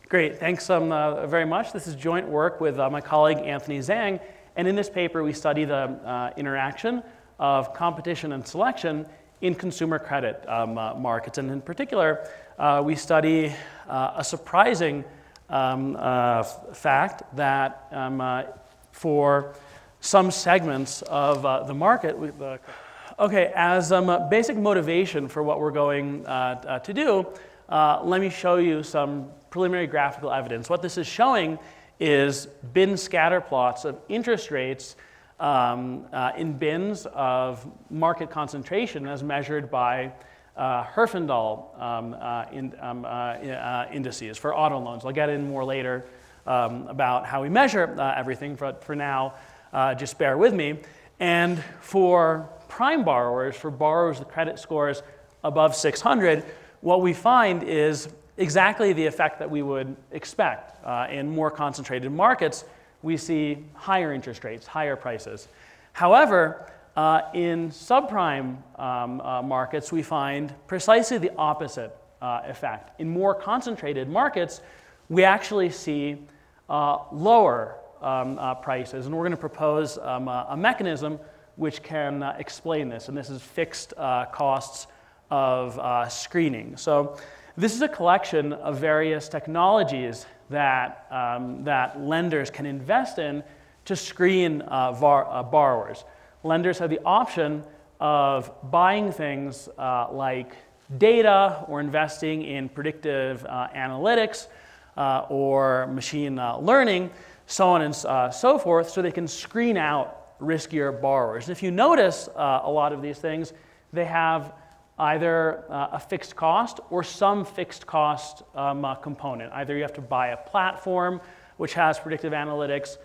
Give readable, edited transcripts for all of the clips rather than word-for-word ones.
Great, thanks very much. This is joint work with my colleague Anthony Zhang, and in this paper we study the interaction of competition and selection in consumer credit markets. And in particular, we study a surprising fact that for some segments of the market, okay, as basic motivation for what we're going to do, let me show you some preliminary graphical evidence. What this is showing is bin scatter plots of interest rates in bins of market concentration as measured by Herfindahl indices for auto loans. I'll get in more later about how we measure everything, but for now, just bear with me. And for prime borrowers, for borrowers with credit scores above 600, what we find is exactly the effect that we would expect. In more concentrated markets, we see higher interest rates, higher prices. However, in subprime markets, we find precisely the opposite effect. In more concentrated markets, we actually see lower prices. And we're going to propose a mechanism which can explain this. And this is fixed costs of screening. So this is a collection of various technologies that, that lenders can invest in to screen borrowers. Lenders have the option of buying things like data or investing in predictive analytics or machine learning, so on and so forth, so they can screen out riskier borrowers. And if you notice a lot of these things, they have either a fixed cost or some fixed cost component. Either you have to buy a platform which has predictive analytics,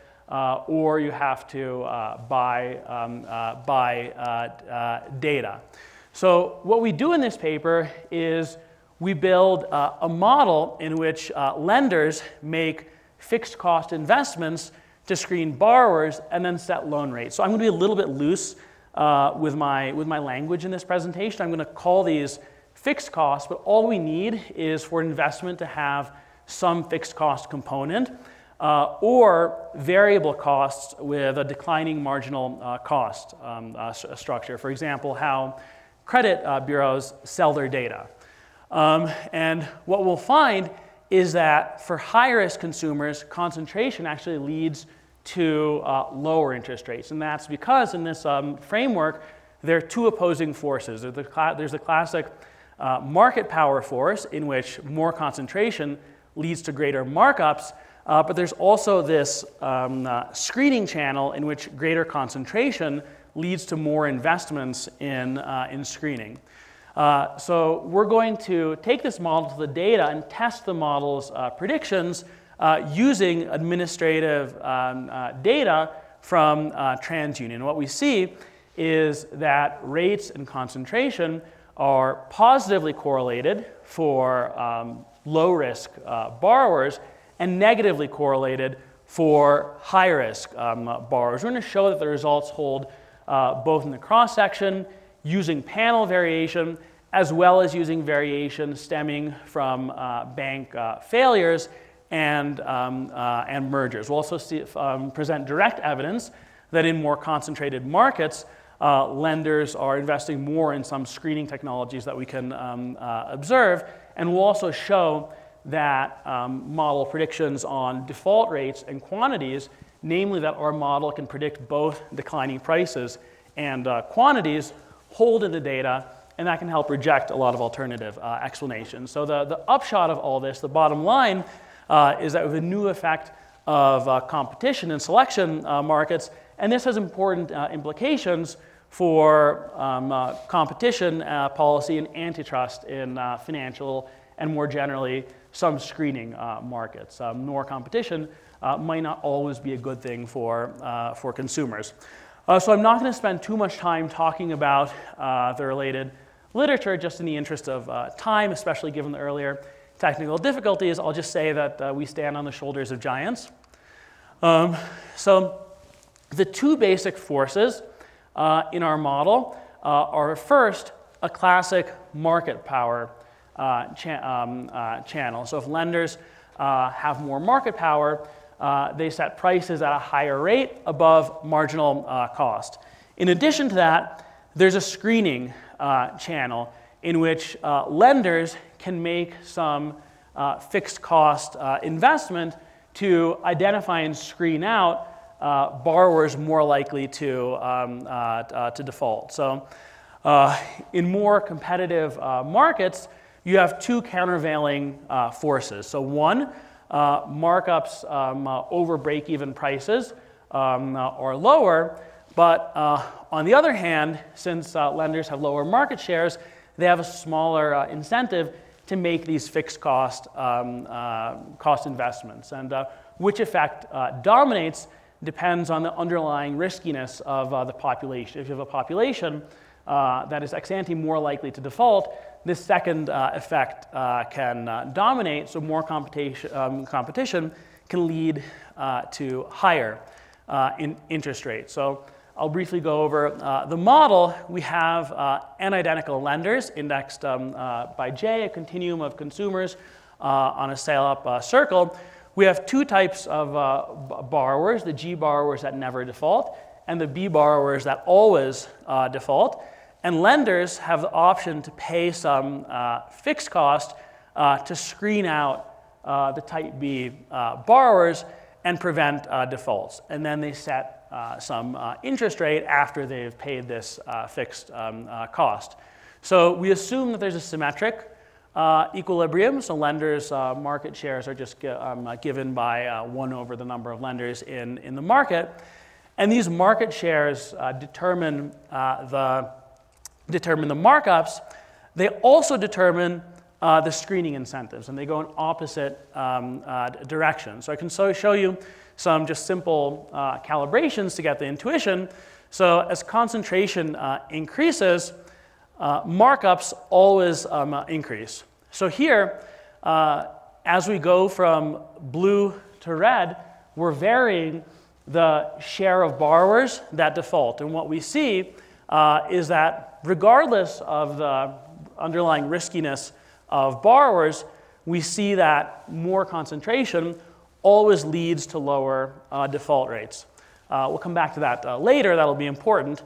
or you have to buy data. So what we do in this paper is we build a model in which lenders make fixed cost investments to screen borrowers and then set loan rates. So I'm going to be a little bit loose with my language in this presentation. I'm going to call these fixed costs, but all we need is for investment to have some fixed cost component or variable costs with a declining marginal cost structure. For example, how credit bureaus sell their data. And what we'll find is that for high-risk consumers, concentration actually leads to lower interest rates. And that's because in this framework, there are two opposing forces. There's the classic market power force in which more concentration leads to greater markups, but there's also this screening channel in which greater concentration leads to more investments in screening. So we're going to take this model to the data and test the model's predictions using administrative data from TransUnion. What we see is that rates and concentration are positively correlated for low-risk borrowers and negatively correlated for high-risk borrowers. We're going to show that the results hold both in the cross-section, using panel variation, as well as using variation stemming from bank failures and mergers. We'll also present direct evidence that in more concentrated markets, lenders are investing more in some screening technologies that we can observe. And we'll also show that model predictions on default rates and quantities, namely that our model can predict both declining prices and quantities, hold in the data, and that can help reject a lot of alternative explanations. So the upshot of all this, the bottom line, is that with a new effect of competition and selection markets, and this has important implications for competition policy and antitrust in financial and more generally some screening markets. More competition might not always be a good thing for consumers. So I'm not going to spend too much time talking about the related literature, just in the interest of time, especially given the earlier technical difficulties. I'll just say that we stand on the shoulders of giants. So the two basic forces in our model are first a classic market power channel. So if lenders have more market power, they set prices at a higher rate above marginal cost. In addition to that, there's a screening channel in which lenders can make some fixed cost investment to identify and screen out borrowers more likely to default. So in more competitive markets, you have two countervailing forces. So one, markups over break-even prices are lower, but on the other hand, since lenders have lower market shares, they have a smaller incentive to make these fixed cost investments. And which effect dominates depends on the underlying riskiness of the population. If you have a population that is ex ante more likely to default, this second effect can dominate, so more competition can lead to higher interest rates. So I'll briefly go over the model. We have n-identical lenders indexed by J, a continuum of consumers on a sail-up circle. We have two types of borrowers, the G borrowers that never default and the B borrowers that always default. And lenders have the option to pay some fixed cost to screen out the type B borrowers and prevent defaults. And then they set some interest rate after they've paid this fixed cost. So we assume that there's a symmetric equilibrium. So lenders' market shares are just given by 1 over the number of lenders in the market. And these market shares determine the markups. They also determine the screening incentives, and they go in opposite directions. So I can show you some just simple calibrations to get the intuition. So as concentration increases, markups always increase. So here, as we go from blue to red, we're varying the share of borrowers that default. And what we see is that regardless of the underlying riskiness of borrowers, we see that more concentration always leads to lower default rates. We'll come back to that later. That'll be important.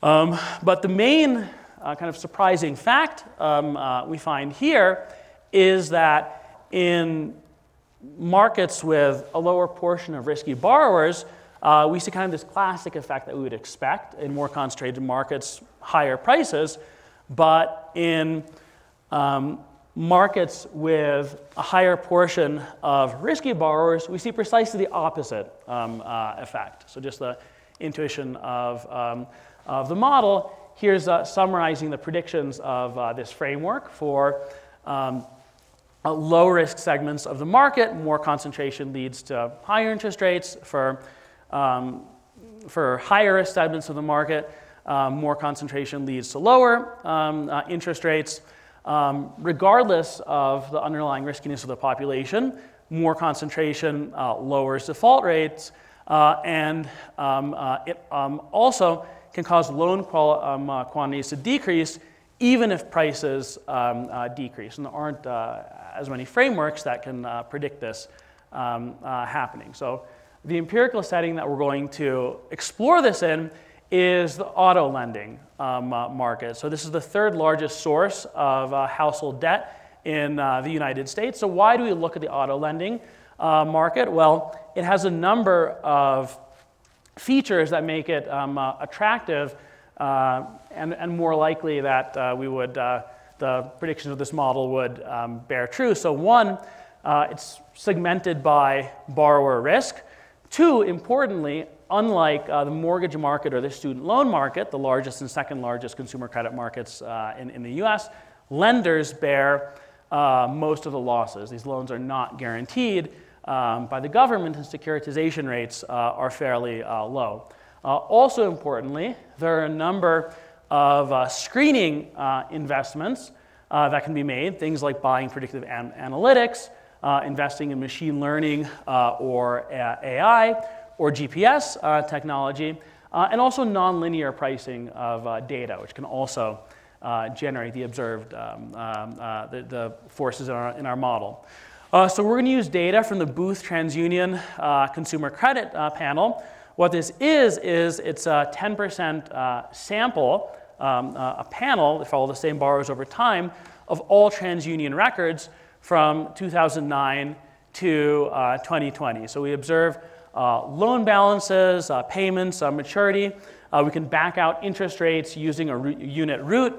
But the main kind of surprising fact we find here is that in markets with a lower portion of risky borrowers, we see kind of this classic effect that we would expect in more concentrated markets, higher prices. But in markets with a higher portion of risky borrowers, we see precisely the opposite effect. So just the intuition of the model. Here's summarizing the predictions of this framework for low-risk segments of the market. More concentration leads to higher interest rates. For higher-risk segments of the market, more concentration leads to lower interest rates. Regardless of the underlying riskiness of the population, more concentration lowers default rates, and it also can cause loan quantities to decrease even if prices decrease. And there aren't as many frameworks that can predict this happening. So the empirical setting that we're going to explore this in is the auto lending market. So this is the third largest source of household debt in the United States. So why do we look at the auto lending market? Well, it has a number of features that make it attractive and more likely that the predictions of this model would bear true. So one, it's segmented by borrower risk. Two, importantly, unlike the mortgage market or the student loan market, the largest and second largest consumer credit markets in the US, lenders bear most of the losses. These loans are not guaranteed by the government, and securitization rates are fairly low. Also importantly, there are a number of screening investments that can be made, things like buying predictive analytics, investing in machine learning or AI, or GPS technology, and also nonlinear pricing of data, which can also generate the observed the forces in our model. So we're going to use data from the Booth TransUnion Consumer Credit Panel. What this is it's a 10% sample, a panel that follow the same borrowers over time of all TransUnion records from 2009 to 2020. So we observe loan balances, payments, maturity. We can back out interest rates using a unit root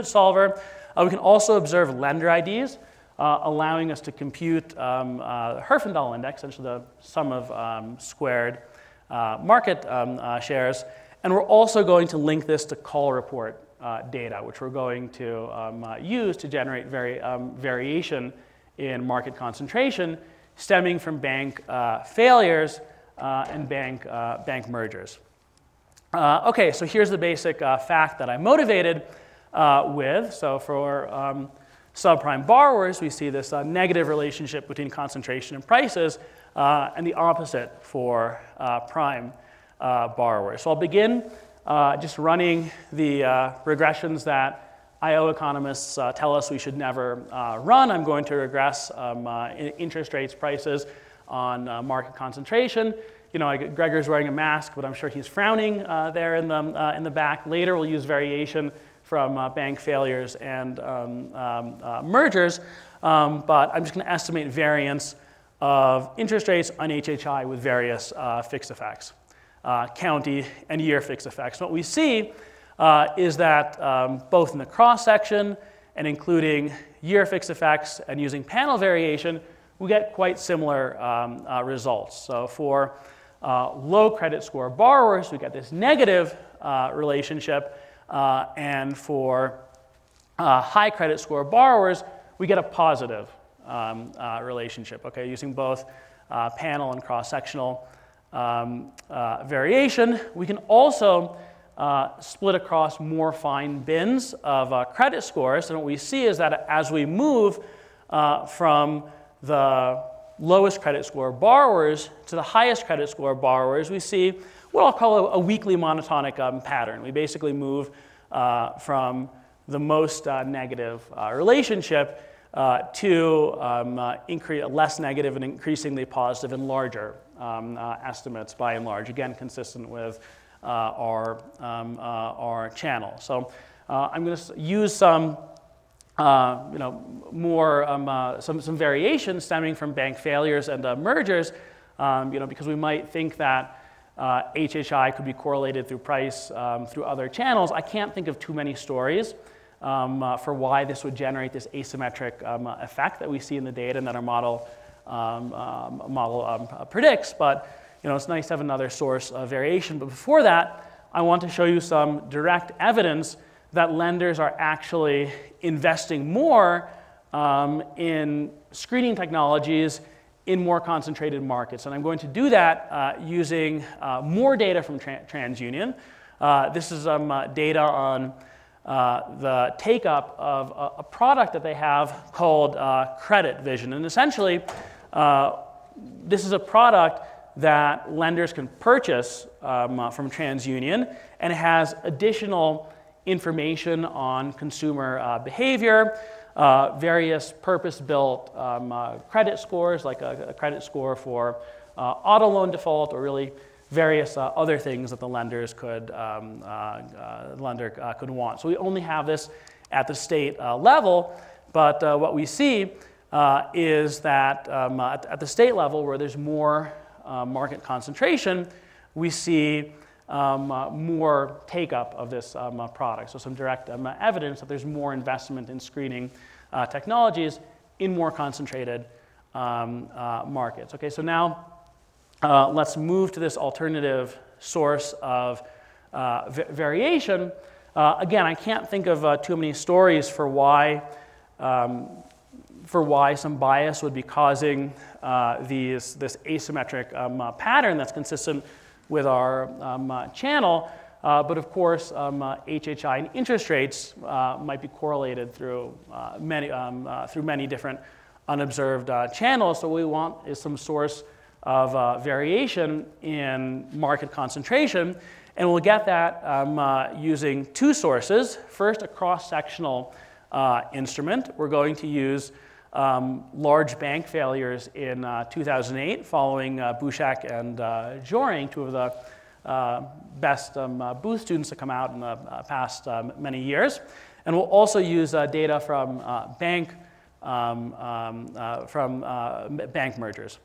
solver. We can also observe lender IDs, allowing us to compute Herfindahl index, essentially the sum of squared market shares. And we're also going to link this to call report data, which we're going to use to generate variation in market concentration stemming from bank failures and bank mergers. Okay, so here's the basic fact that I'm motivated with. So for subprime borrowers, we see this negative relationship between concentration and prices, and the opposite for prime borrowers. So I'll begin just running the regressions that IO economists tell us we should never run. I'm going to regress interest rates, prices on market concentration. You know, Gregor's wearing a mask, but I'm sure he's frowning there in the back. Later, we'll use variation from bank failures and mergers, but I'm just going to estimate variance of interest rates on HHI with various fixed effects, county and year fixed effects. What we see is that both in the cross-section and including year fixed effects and using panel variation, we get quite similar results. So for low credit score borrowers, we get this negative relationship, and for high credit score borrowers, we get a positive relationship, okay, using both panel and cross-sectional variation. We can also split across more fine bins of credit scores, and what we see is that as we move from the lowest credit score borrowers to the highest credit score borrowers, we see what I'll call a weakly monotonic pattern. We basically move from the most negative relationship to less negative and increasingly positive and larger estimates by and large, again consistent with our channel. So I'm going to use some some variations stemming from bank failures and mergers, because we might think that HHI could be correlated through price through other channels. I can't think of too many stories for why this would generate this asymmetric effect that we see in the data and that our model predicts. But it's nice to have another source of variation. But before that, I want to show you some direct evidence that lenders are actually investing more in screening technologies in more concentrated markets. And I'm going to do that using more data from TransUnion. This is data on the take-up of a product that they have called Credit Vision. And essentially, this is a product that lenders can purchase from TransUnion, and it has additional information on consumer behavior, various purpose-built credit scores, like a credit score for auto loan default, or really various other things that the lenders could want. So we only have this at the state level, but what we see is that at the state level, where there's more market concentration, we see more take-up of this product. So some direct evidence that there's more investment in screening technologies in more concentrated markets. Okay, so now let's move to this alternative source of variation. Again, I can't think of too many stories for why some bias would be causing this asymmetric pattern that's consistent with our channel. But of course, HHI and interest rates might be correlated through many different unobserved channels. So what we want is some source of variation in market concentration. And we'll get that using two sources. First, a cross-sectional instrument. We're going to use large bank failures in 2008 following Bouchak and Zhang, two of the best Booth students to come out in the past many years. And we'll also use data from bank mergers.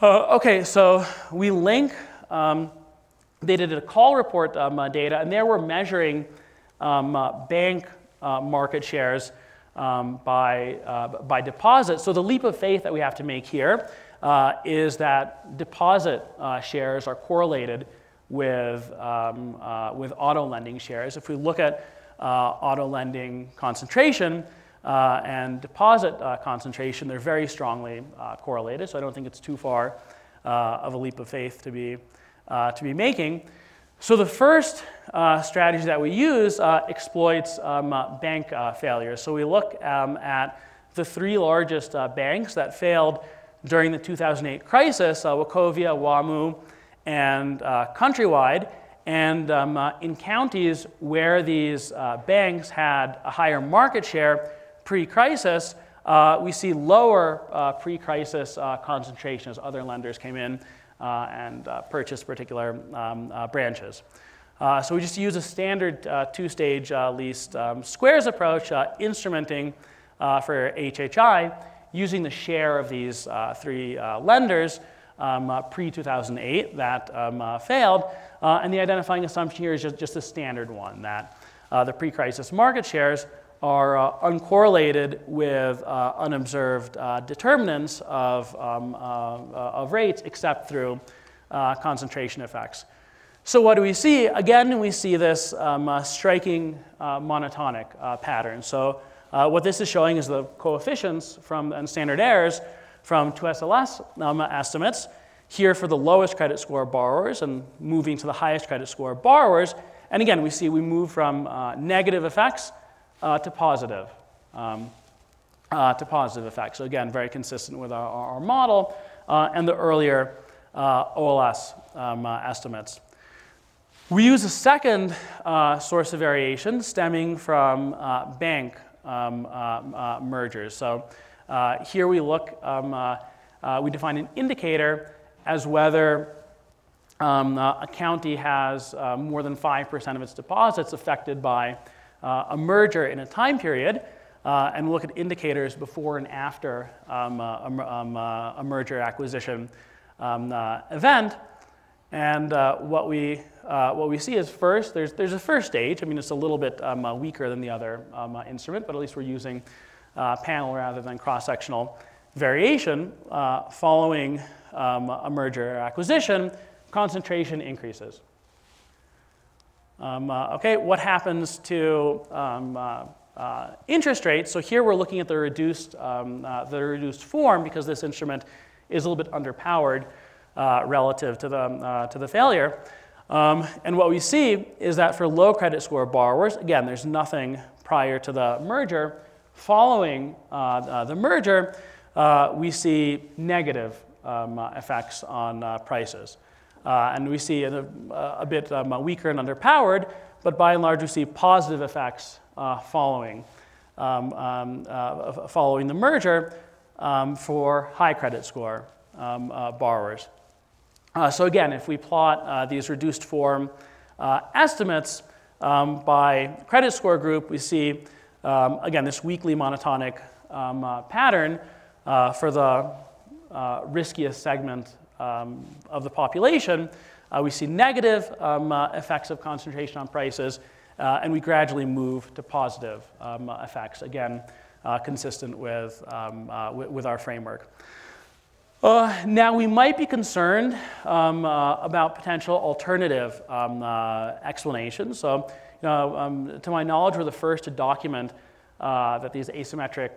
Okay, so we link, they did a call report data, and there we're measuring bank market shares by deposit. So the leap of faith that we have to make here is that deposit shares are correlated with auto lending shares. If we look at auto lending concentration and deposit concentration, they're very strongly correlated. So I don't think it's too far of a leap of faith to be making. So the first strategy that we use exploits bank failures. So we look at the three largest banks that failed during the 2008 crisis, Wachovia, WAMU, and Countrywide. And in counties where these banks had a higher market share pre-crisis, we see lower pre-crisis concentration as other lenders came in and purchased particular branches. So we just use a standard two-stage least squares approach, instrumenting for HHI, using the share of these three lenders pre-2008 that failed. And the identifying assumption here is just a standard one, that the pre-crisis market shares are uncorrelated with unobserved determinants of rates except through concentration effects. So what do we see? Again, we see this striking monotonic pattern. So what this is showing is the coefficients and standard errors from 2SLS estimates, here for the lowest credit score borrowers and moving to the highest credit score borrowers. And again, we move from negative effects to positive effects. So again, very consistent with our model and the earlier OLS estimates. We use a second source of variation stemming from bank mergers. So here we look, we define an indicator as whether a county has more than 5% of its deposits affected by a merger in a time period, and look at indicators before and after a merger acquisition event. And what we see is first, there's a first stage. I mean, it's a little bit weaker than the other instrument, but at least we're using panel rather than cross-sectional variation. Following a merger acquisition, concentration increases. Okay, what happens to interest rates? So here we're looking at the reduced form because this instrument is a little bit underpowered relative to the failure. And what we see is that for low credit score borrowers, again, there's nothing prior to the merger. Following the merger, we see negative effects on prices. And we see a bit weaker and underpowered, but by and large we see positive effects following the merger for high credit score borrowers. So again, if we plot these reduced form estimates by credit score group, we see, again, this weakly monotonic pattern for the riskiest segment of the population. We see negative effects of concentration on prices, and we gradually move to positive effects, again, consistent with our framework. Now, we might be concerned about potential alternative explanations. So, to my knowledge, we're the first to document that these asymmetric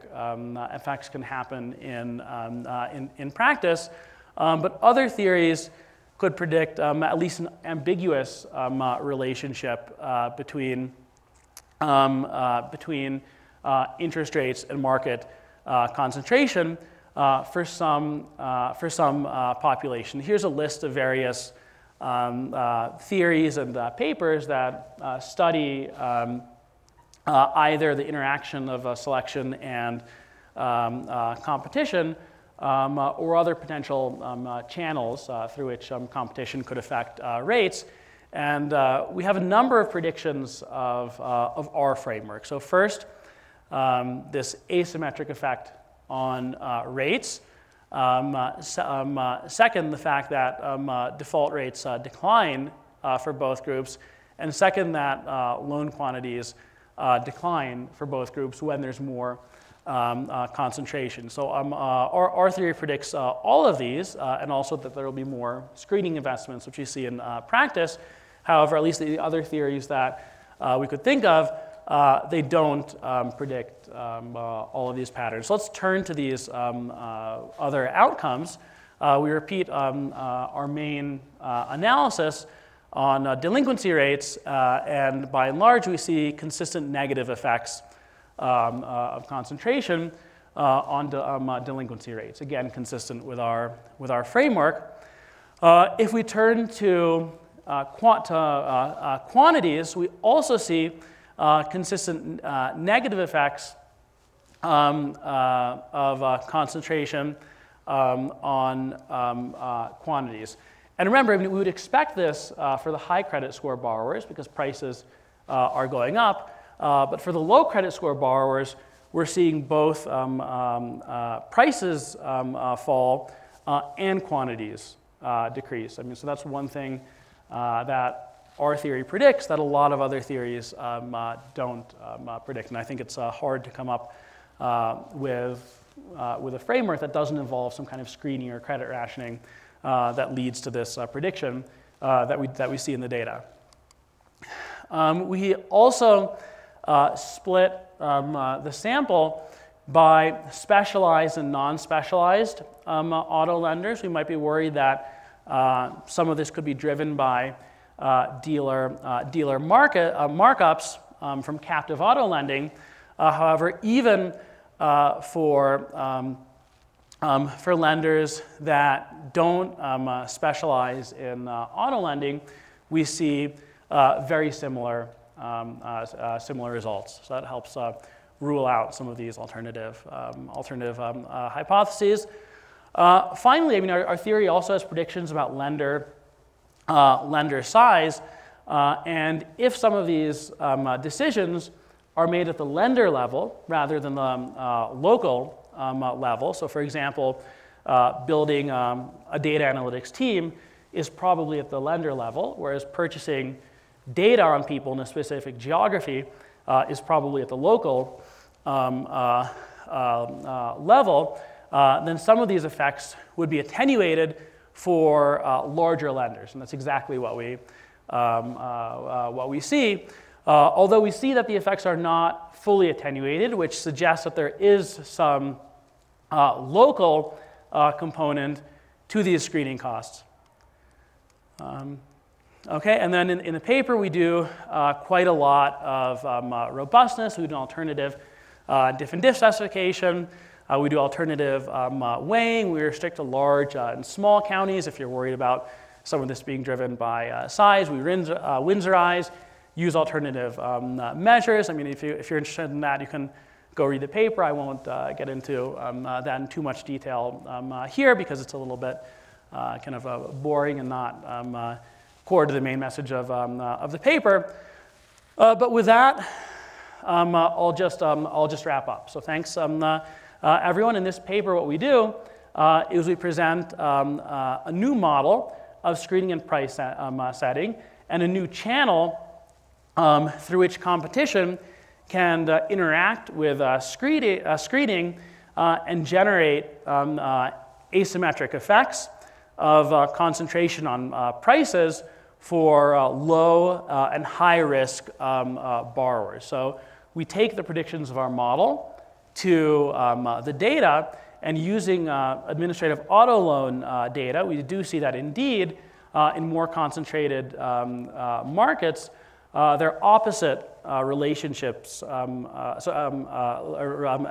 effects can happen in practice. But other theories could predict at least an ambiguous relationship between interest rates and market concentration for some population. Here's a list of various theories and papers that study either the interaction of selection and competition or other potential channels through which competition could affect rates. And we have a number of predictions of our framework. So first, this asymmetric effect on rates. Second, the fact that default rates decline for both groups. And second, that loan quantities decline for both groups when there's more concentration. So our theory predicts all of these, and also that there will be more screening investments, which you see in practice. However, at least the other theories that we could think of, they don't predict all of these patterns. So let's turn to these other outcomes. We repeat our main analysis on delinquency rates, and by and large, we see consistent negative effects of concentration on delinquency rates. Again, consistent with our framework. If we turn to quantities, we also see consistent negative effects of concentration on quantities. And remember, I mean, we would expect this for the high credit score borrowers because prices are going up. But for the low credit score borrowers, we're seeing both prices fall and quantities decrease. I mean, so that's one thing that our theory predicts that a lot of other theories don't predict. And I think it's hard to come up with a framework that doesn't involve some kind of screening or credit rationing that leads to this prediction that we see in the data. We also split the sample by specialized and non-specialized auto lenders. We might be worried that some of this could be driven by dealer markups from captive auto lending. However, even for lenders that don't specialize in auto lending, we see very similar results. So that helps rule out some of these alternative hypotheses. Finally, I mean, our theory also has predictions about lender size, and if some of these decisions are made at the lender level rather than the local level. So, for example, building a data analytics team is probably at the lender level, whereas purchasing data on people in a specific geography is probably at the local level. Then some of these effects would be attenuated for larger lenders, and that's exactly what we see. Although we see that the effects are not fully attenuated, which suggests that there is some local component to these screening costs. Okay, and then in the paper we do quite a lot of robustness. We do an alternative diff and diff specification. We do alternative weighing. We restrict to large and small counties. If you're worried about some of this being driven by size, we Windsorize, use alternative measures. I mean, if you're interested in that, you can go read the paper. I won't get into that in too much detail here because it's a little bit kind of boring and not core to the main message of the paper. But with that, I'll just wrap up. So thanks, everyone. In this paper, what we do is we present a new model of screening and price setting and a new channel through which competition can interact with screening and generate asymmetric effects of concentration on prices for low and high risk borrowers. So we take the predictions of our model to the data, and using administrative auto loan data, we do see that indeed in more concentrated markets, there are opposite relationships,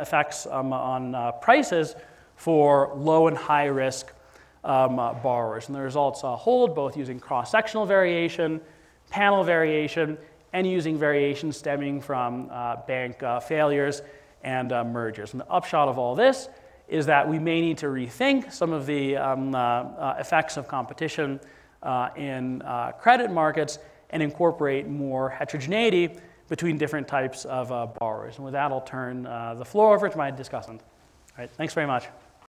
effects on prices for low and high risk borrowers. And the results hold both using cross-sectional variation, panel variation, and using variations stemming from bank failures and mergers. And the upshot of all this is that we may need to rethink some of the effects of competition in credit markets and incorporate more heterogeneity between different types of borrowers. And with that, I'll turn the floor over to my discussant. All right, thanks very much.